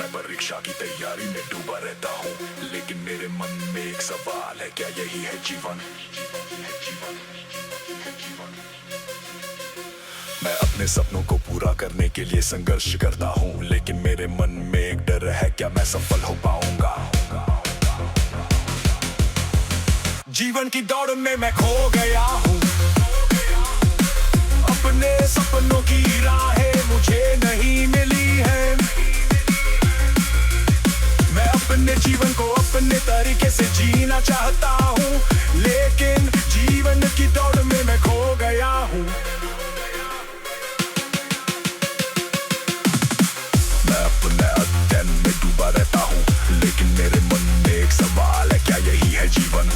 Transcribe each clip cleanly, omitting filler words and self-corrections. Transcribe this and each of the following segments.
मैं परीक्षा की तैयारी में डूबा रहता हूँ, लेकिन मेरे मन में एक सवाल है, क्या यही है जीवन? मैं अपने सपनों को पूरा करने के लिए संघर्ष करता हूँ, लेकिन मेरे मन में एक डर है, क्या मैं सफल हो पाऊंगा? जीवन की दौड़ में मैं खो गया हूँ, अपने सपनों की राहें मुझे नहीं मिली है। मैं अपने जीवन को अपने तरीके से जीना चाहता हूँ, लेकिन जीवन की दौड़ में मैं खो गया हूँ। मैं अपने अध्ययन में डूबा रहता हूँ, लेकिन मेरे मन में एक सवाल है, क्या यही है जीवन?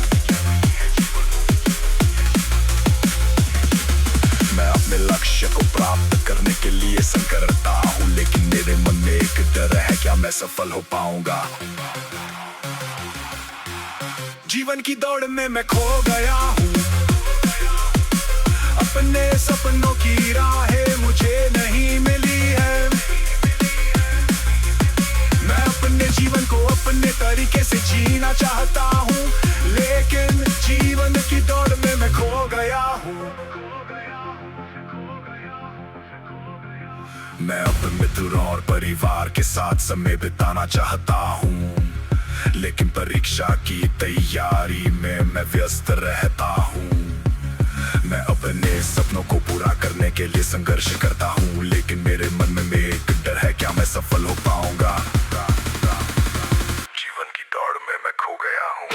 मैं अपने लक्ष्य को प्राप्त करने के लिए संघर्ष करता हूँ, लेकिन मेरे मन में एक डर है, क्या मैं सफल हो पाऊंगा? जीवन की दौड़ में मैं खो गया हूँ, अपने सपनों की राहें मुझे नहीं मिली है। मैं अपने जीवन को अपने तरीके से जीना चाहता हूँ, लेकिन जीवन की दौड़ में मैं खो गया हूँ। मैं अपने मित्रों और परिवार के साथ समय बिताना चाहता हूँ, लेकिन परीक्षा की तैयारी में मैं व्यस्त रहता हूँ। मैं अपने सपनों को पूरा करने के लिए संघर्ष करता हूँ, लेकिन मेरे मन में एक डर है, क्या मैं सफल हो पाऊंगा? जीवन की दौड़ में मैं खो गया हूँ।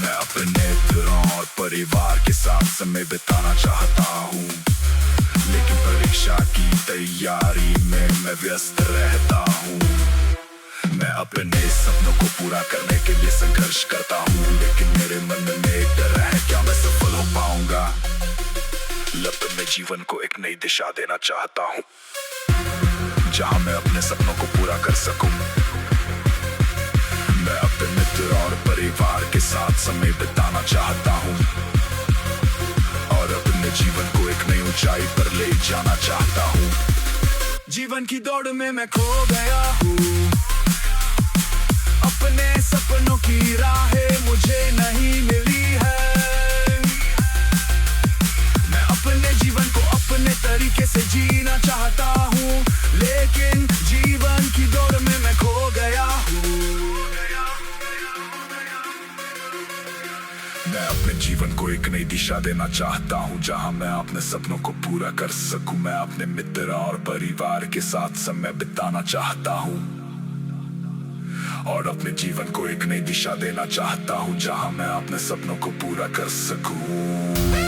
मैं अपने मित्रों और परिवार के साथ समय बिताना चाहता हूँ, लेकिन परीक्षा की तैयारी में मैं व्यस्त रहता हूँ। मैं अपने सपनों को पूरा करने के लिए संघर्ष करता हूँ, लेकिन मेरे मन में एक डर है, क्या मैं सफल हो पाऊंगा? अपने जीवन को एक नई दिशा देना चाहता हूँ, जहाँ मैं अपने सपनों को पूरा कर सकूं। मैं अपने मित्र और परिवार के साथ समय बिताना चाहता हूँ और अपने जीवन को एक नई ऊंचाई पर ले जाना चाहता हूँ। जीवन की दौड़ में मैं खो गया हूँ, अपने सपनों की राहें मुझे नहीं मिली है। मैं अपने जीवन को अपने तरीके से जीना चाहता हूँ, लेकिन जीवन की दौड़ में मैं खो गया हूँ। मैं अपने जीवन को एक नई दिशा देना चाहता हूँ, जहाँ मैं अपने सपनों को पूरा कर सकूं। मैं अपने मित्र और परिवार के साथ समय बिताना चाहता हूँ और अपने जीवन को एक नई दिशा देना चाहता हूँ, जहाँ मैं अपने सपनों को पूरा कर सकूं।